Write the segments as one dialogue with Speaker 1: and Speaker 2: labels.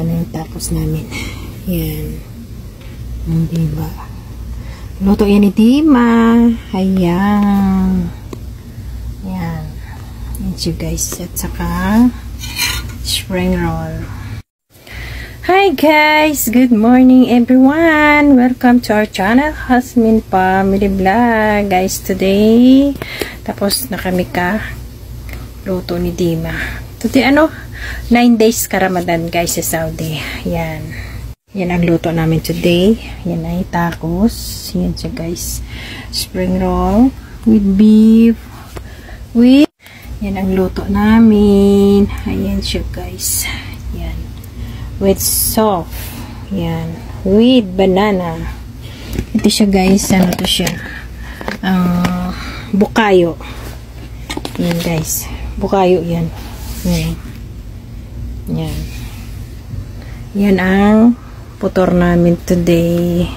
Speaker 1: na yung tacos namin. Yan. Diba? Luto yan ni Dima. Ayan. Yan. Yan siya guys. At saka spring roll. Hi guys! Good morning everyone! Welcome to our channel, Hasmin Family Vlog. Guys, today, tapos na kami luto ni Dima. Today, 9 days ka Ramadan guys sa Saudi. Yan. Yan ang luto namin today. Yan ay tacos. Yan siya guys. Spring roll with beef. Yan ang luto namin. Ayan siya guys. Yan. With soft. Yan. With banana. Ito siya guys. Ano to siya? Bukayo. Yan guys. Bukayo yan. Yan. Yan. Yan ang putor namin today.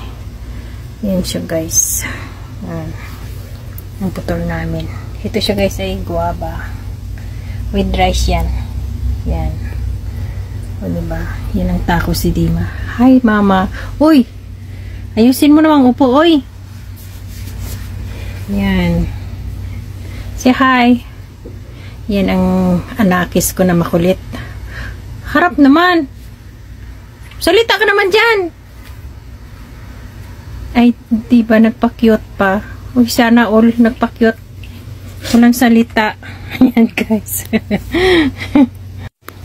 Speaker 1: Yan siya guys. Yan. Ang putor namin. Ito siya guys ay guava. With rice yan. Yan. O diba? Yan ang taco si Dima. Hi mama. Uy! Ayusin mo namang upo. Uy! Yan. Say hi. Yan ang anakis ko na makulit. Harap naman. Salita ka naman dyan. Ay, di ba nagpa-cute pa? Uy, sana all nagpa-cute. Walang salita. Yan, guys.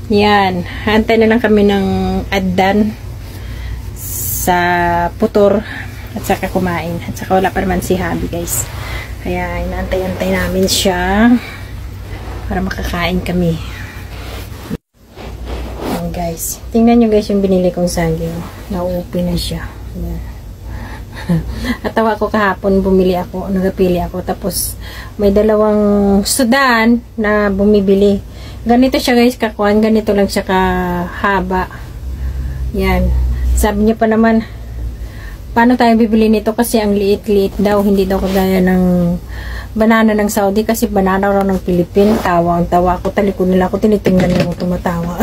Speaker 1: Yan. Hantay na lang kami ng addan sa putor at saka kumain. At saka wala pa naman si Habi, guys. Kaya, inaantay-antay namin siya para makakain kami. Guys, tingnan nyo guys yung binili kong saging. Nauupi na siya. At tawa ko kahapon, nagapili ako. Tapos, may dalawang sudan na bumibili. Ganito siya guys, kakuan. Ganito lang siya kahaba. Yan. Sabi niya pa naman, paano tayo bibili nito? Kasi ang liit-liit daw. Hindi daw kagaya ng banana ng Saudi. Kasi banana raw ng Philippines. Tawa ako. Talikod nila ako. Tinitingnan nila ako tumatawa.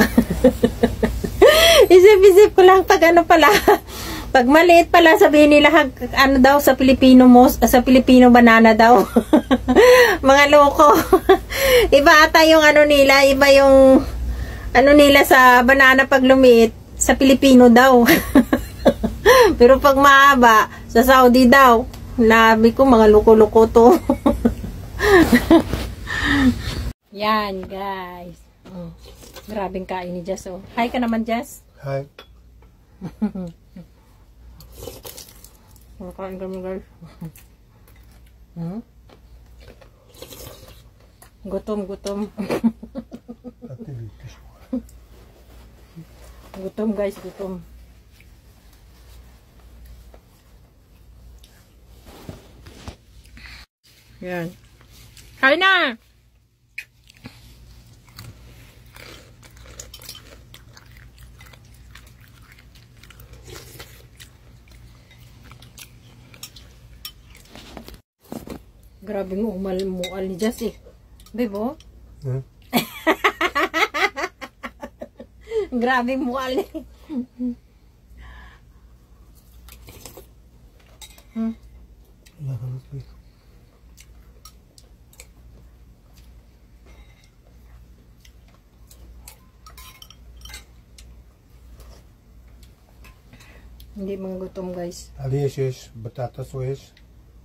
Speaker 1: Isip-isip ko lang pag pag maliit pala sabihin nila daw sa Pilipino sa Pilipino banana daw. Mga loko. Iba ata yung nila, iba yung nila sa banana pag lumiit sa Pilipino daw. Pero pag mahaba sa Saudi daw. Nabi ko mga loko-loko to. Yan guys. Grabing kain ni Jess. Oh. Hi ka naman, Jess.
Speaker 2: Hi.
Speaker 1: Makain kami, guys. Gutom. Gutom, guys. Gutom. Yan. Kain na! Grabe mo, mual ni Jess eh. Bebo?
Speaker 2: Yeah.
Speaker 1: Grabe mual eh. Hindi mga gutom guys.
Speaker 2: Ali is batatas is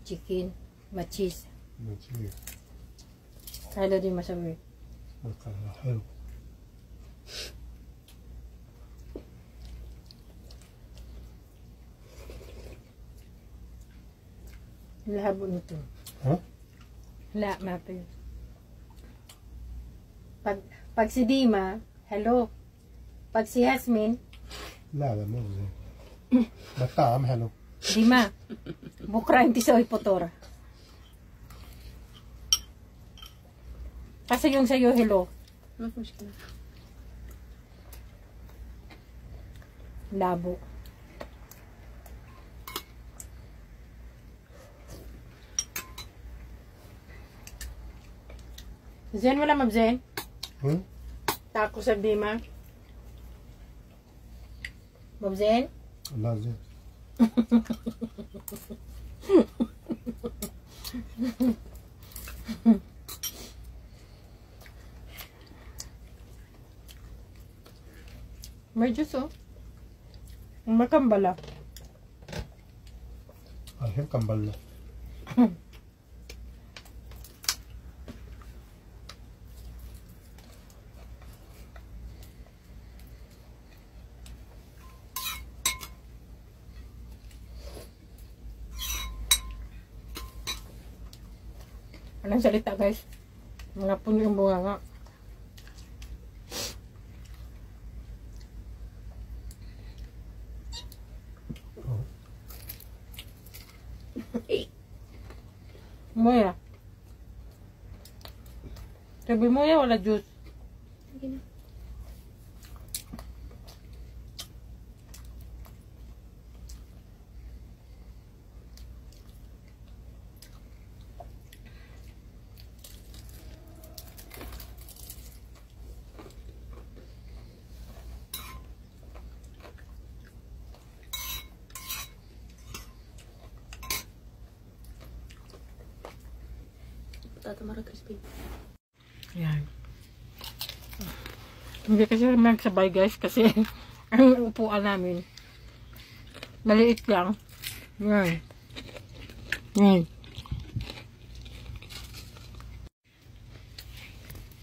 Speaker 1: Chicken, machis.
Speaker 2: Machis.
Speaker 1: Kaya din masabi.
Speaker 2: Hello.
Speaker 1: Labo nito.
Speaker 2: Huh?
Speaker 1: La, mapin. Pag si Dima, hello. Pag si Yasmin,
Speaker 2: لا مو زين بطعم حلو.
Speaker 1: Dima, bukra hindi sa ipotora. Kasi yung sa'yo, hello. Labo. Zen wala mabzen? Tako sa Dima. Bobzen?
Speaker 2: لازم.
Speaker 1: May juice oh. Makambala.
Speaker 2: الحين كمبلنا.
Speaker 1: Anong salita guys? Mga puno yung bunga nga. Moya. Sabi mo ya wala juice.
Speaker 3: Sige na. Tatamara crispy.
Speaker 1: Yan. Hindi kasi magsabay guys kasi ang upuan namin maliit lang. Yan. Yan.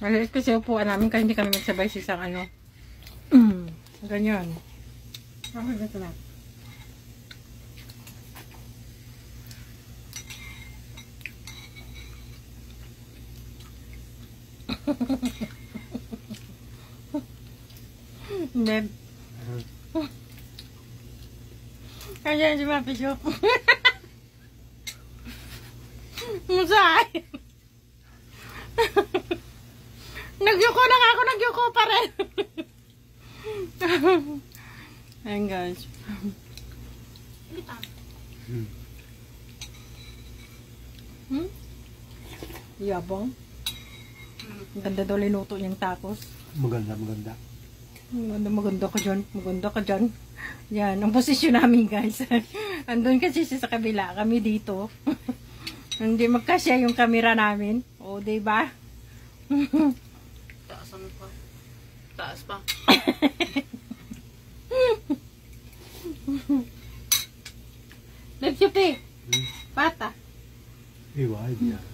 Speaker 1: Maliit kasi upuan namin kaya hindi kami magsabay sa isang ano. Ganyan. Okay, ganito na. Neb. Kaya si Papi Shop. Musay. Nagyuko na nga ako, nagyuko pa rin. Ayan guys. Yabang. Ang ganda daw linuto niyang tacos.
Speaker 2: Maganda, maganda.
Speaker 1: Maganda ka dyan. Maganda ka dyan. Yan, ang posisyon namin guys. Andun kasi siya sa kabila. Kami dito. Hindi magkasya yung camera namin. O, diba?
Speaker 3: Taas ano pa? Taas pa.
Speaker 1: Let's shoot eh. Pata.
Speaker 2: ايوه عادي يعني.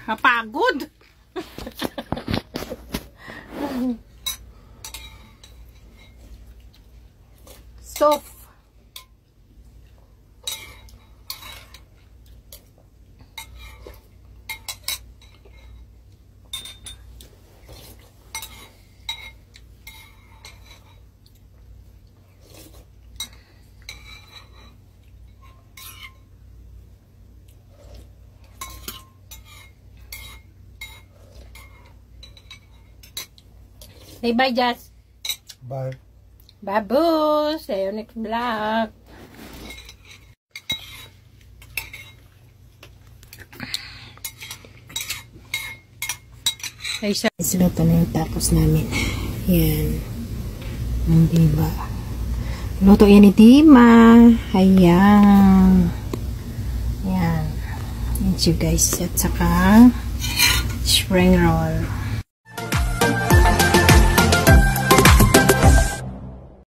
Speaker 1: Kapagod. Soft. Say bye, Jazz.
Speaker 2: Bye.
Speaker 1: Babu. See you next vlog. Ay, siya. Isiluto na yung tapos namin. Yan. Diba? Luto yan ni Tima. Ayan. Yan. Yan siya guys. At saka spring roll.